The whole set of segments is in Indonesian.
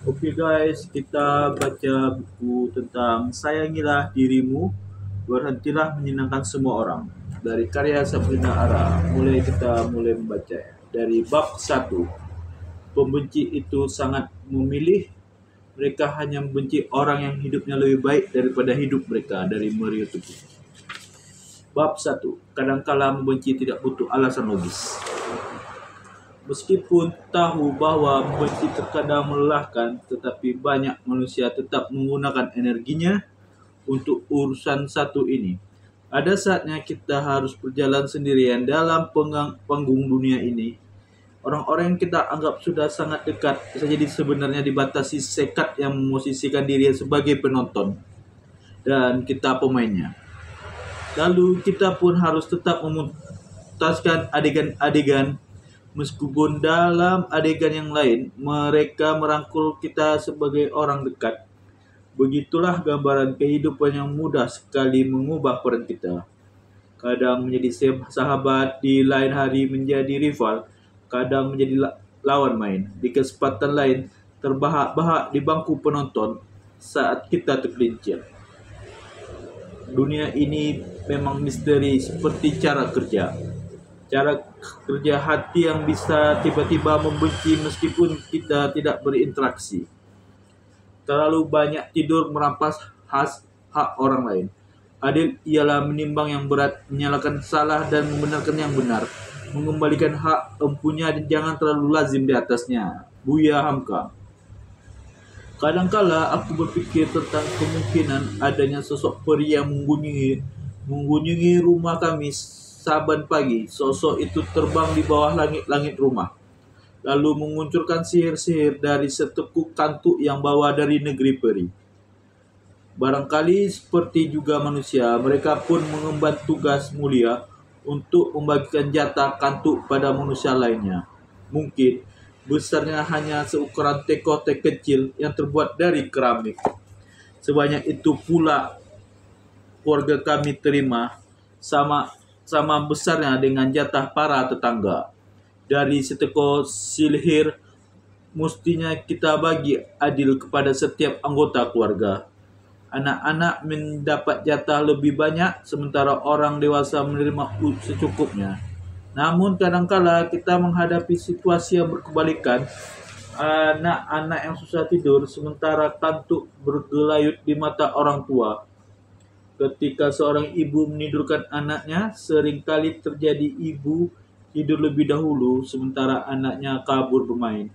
Oke guys, kita baca buku tentang Sayangilah Dirimu, Berhentilah Menyenangkan Semua Orang dari karya Sabrina Ara. Mulai membaca dari bab 1. Pembenci itu sangat memilih, mereka hanya membenci orang yang hidupnya lebih baik daripada hidup mereka, dari Mario Teguh. Bab 1. Kadangkala membenci tidak butuh alasan logis. Meskipun tahu bahwa membenci terkadang melelahkan, tetapi banyak manusia tetap menggunakan energinya untuk urusan satu ini. Ada saatnya kita harus berjalan sendirian dalam panggung dunia ini. Orang-orang yang kita anggap sudah sangat dekat bisa jadi sebenarnya dibatasi sekat yang memosisikan diri sebagai penonton dan kita pemainnya. Lalu kita pun harus tetap memutaskan adegan-adegan. Meskipun dalam adegan yang lain, mereka merangkul kita sebagai orang dekat. Begitulah gambaran kehidupan yang mudah sekali mengubah peran kita. Kadang menjadi sahabat, di lain hari menjadi rival, kadang menjadi lawan main. Di kesempatan lain, terbahak-bahak di bangku penonton saat kita tergelincir. Dunia ini memang misteri seperti cara kerja. Cara kerja hati yang bisa tiba-tiba membenci meskipun kita tidak berinteraksi. Terlalu banyak tidur merampas hak orang lain. Adil ialah menimbang yang berat, menyalahkan salah dan membenarkan yang benar. Mengembalikan hak empunya dan jangan terlalu lazim di atasnya. Buya Hamka. Kadangkala aku berpikir tentang kemungkinan adanya sosok peri yang mengunjungi rumah kami saban pagi. Sosok itu terbang di bawah langit-langit rumah, lalu menguncurkan sihir-sihir dari setekuk kantuk yang bawa dari negeri peri. Barangkali seperti juga manusia, mereka pun mengemban tugas mulia untuk membagikan jatah kantuk pada manusia lainnya. Mungkin besarnya hanya seukuran teko-teh kecil yang terbuat dari keramik. Sebanyak itu pula keluarga kami terima, sama besarnya dengan jatah para tetangga. Dari seteko silhir mestinya kita bagi adil kepada setiap anggota keluarga. Anak-anak mendapat jatah lebih banyak sementara orang dewasa menerima secukupnya. Namun kadangkala kita menghadapi situasi yang berkebalikan. Anak-anak yang susah tidur sementara kantuk bergelayut di mata orang tua. Ketika seorang ibu menidurkan anaknya, seringkali terjadi ibu tidur lebih dahulu sementara anaknya kabur bermain.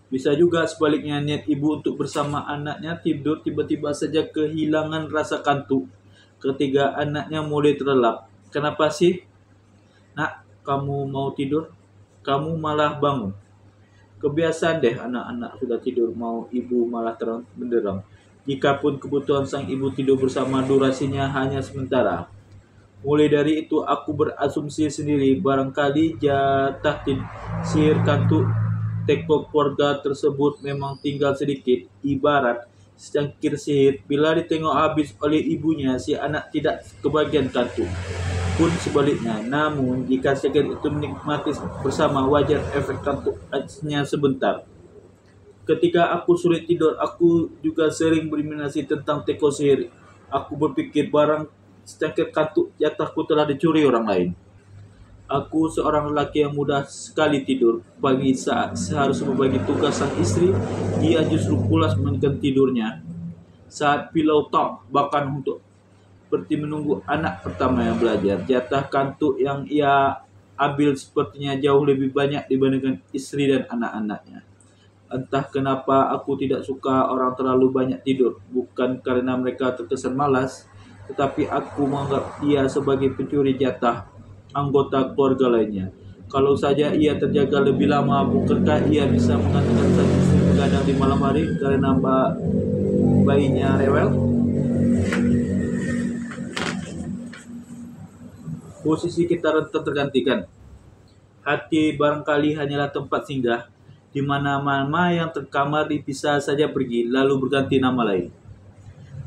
Bisa juga sebaliknya, niat ibu untuk bersama anaknya tidur tiba-tiba saja kehilangan rasa kantuk ketika anaknya mulai terlelap. Kenapa sih? Nak, kamu mau tidur? Kamu malah bangun. Kebiasaan deh anak-anak sudah tidur mau ibu malah terang benderang. Jikapun kebutuhan sang ibu tidur bersama durasinya hanya sementara. Mulai dari itu aku berasumsi sendiri barangkali jatah sihir kantuk teko keluarga tersebut memang tinggal sedikit. Ibarat secangkir sihir, bila ditengok habis oleh ibunya, si anak tidak kebagian kantuk. Pun sebaliknya, namun jika secangkir itu menikmati bersama, wajar efek kantuknya sebentar. Ketika aku sulit tidur, aku juga sering berimajinasi tentang teko sihir. Aku berpikir barang secangkir kantuk jatahku telah dicuri orang lain. Aku seorang lelaki yang mudah sekali tidur. Pagi saat seharusnya membagi tugas sang istri, ia justru pulas menekan tidurnya. Saat pilau talk, bahkan untuk seperti menunggu anak pertama yang belajar. Jatah kantuk yang ia ambil sepertinya jauh lebih banyak dibandingkan istri dan anak-anaknya. Entah kenapa aku tidak suka orang terlalu banyak tidur. Bukan karena mereka terkesan malas, tetapi aku menganggap dia sebagai pencuri jatah anggota keluarga lainnya. Kalau saja ia terjaga lebih lama, bukankah ia bisa mengatakan sang istri begadang di malam hari karena bayinya rewel? Posisi kita rentan tergantikan. Hati barangkali hanyalah tempat singgah, di mana mama yang terkamar bisa saja pergi, lalu berganti nama lain.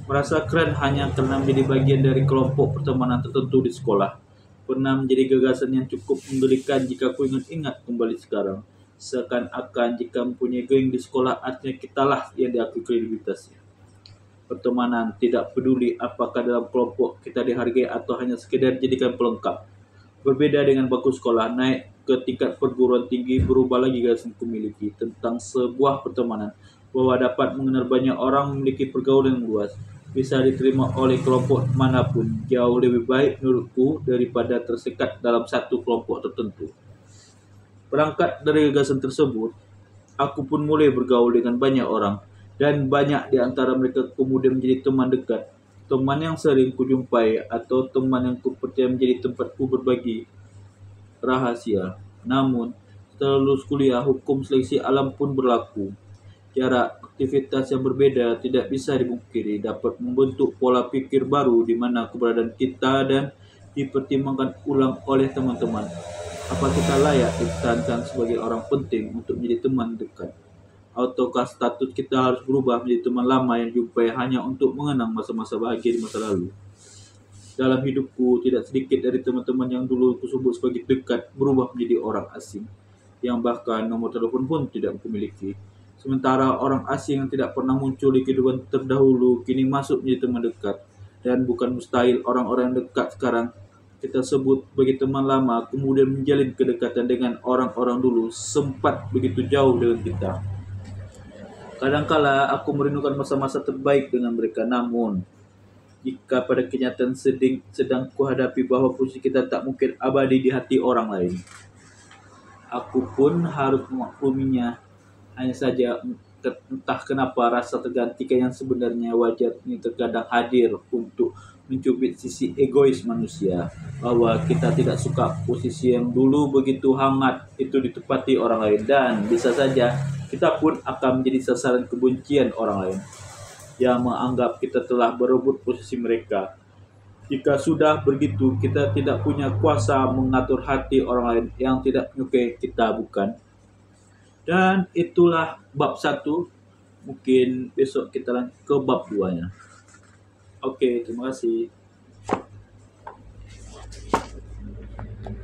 Merasa keren hanya karena menjadi bagian dari kelompok pertemanan tertentu di sekolah. Pernah menjadi gagasan yang cukup menggelikan jika ku ingat-ingat kembali sekarang. Seakan-akan jika mempunyai geng di sekolah artinya kitalah yang diakui kredibilitasnya. Pertemanan tidak peduli apakah dalam kelompok kita dihargai atau hanya sekedar jadikan pelengkap. Berbeda dengan bangku sekolah, naik ke tingkat perguruan tinggi berubah lagi gagasan kumiliki tentang sebuah pertemanan bahwa dapat mengenal banyak orang, memiliki pergaulan yang luas, bisa diterima oleh kelompok manapun, jauh lebih baik menurutku daripada tersekat dalam satu kelompok tertentu. Berangkat dari gagasan tersebut, aku pun mulai bergaul dengan banyak orang, dan banyak di antara mereka kemudian menjadi teman dekat, teman yang sering kujumpai atau teman yang kupercaya menjadi tempatku berbagi rahasia. Namun, setelah lulus kuliah, hukum seleksi alam pun berlaku. Jarak aktivitas yang berbeda tidak bisa dipungkiri dapat membentuk pola pikir baru di mana keberadaan kita dan dipertimbangkan ulang oleh teman-teman. Apa kita layak dipertahankan sebagai orang penting untuk menjadi teman dekat? Ataukah status kita harus berubah menjadi teman lama yang jumpai hanya untuk mengenang masa-masa bahagia di masa lalu? Dalam hidupku, tidak sedikit dari teman-teman yang dulu kusebut sebagai dekat berubah menjadi orang asing, yang bahkan nomor telepon pun tidak kumiliki. Sementara orang asing yang tidak pernah muncul di kehidupan terdahulu kini masuk menjadi teman dekat. Dan bukan mustahil orang-orang yang dekat sekarang kita sebut sebagai teman lama kemudian menjalin kedekatan dengan orang-orang dulu sempat begitu jauh dengan kita. Kadangkala aku merindukan masa-masa terbaik dengan mereka, namun jika pada kenyataan sedang kuhadapi bahwa posisi kita tak mungkin abadi di hati orang lain, aku pun harus memakluminya. Hanya saja entah kenapa rasa tergantikan yang sebenarnya wajar ini terkadang hadir untuk mencubit sisi egois manusia, bahwa kita tidak suka posisi yang dulu begitu hangat itu ditepati orang lain, dan bisa saja kita pun akan menjadi sasaran kebencian orang lain yang menganggap kita telah berebut posisi mereka. Jika sudah begitu, kita tidak punya kuasa mengatur hati orang lain yang tidak menyukai kita, bukan? Dan itulah bab 1. Mungkin besok kita lanjut ke bab 2-nya. Oke, terima kasih.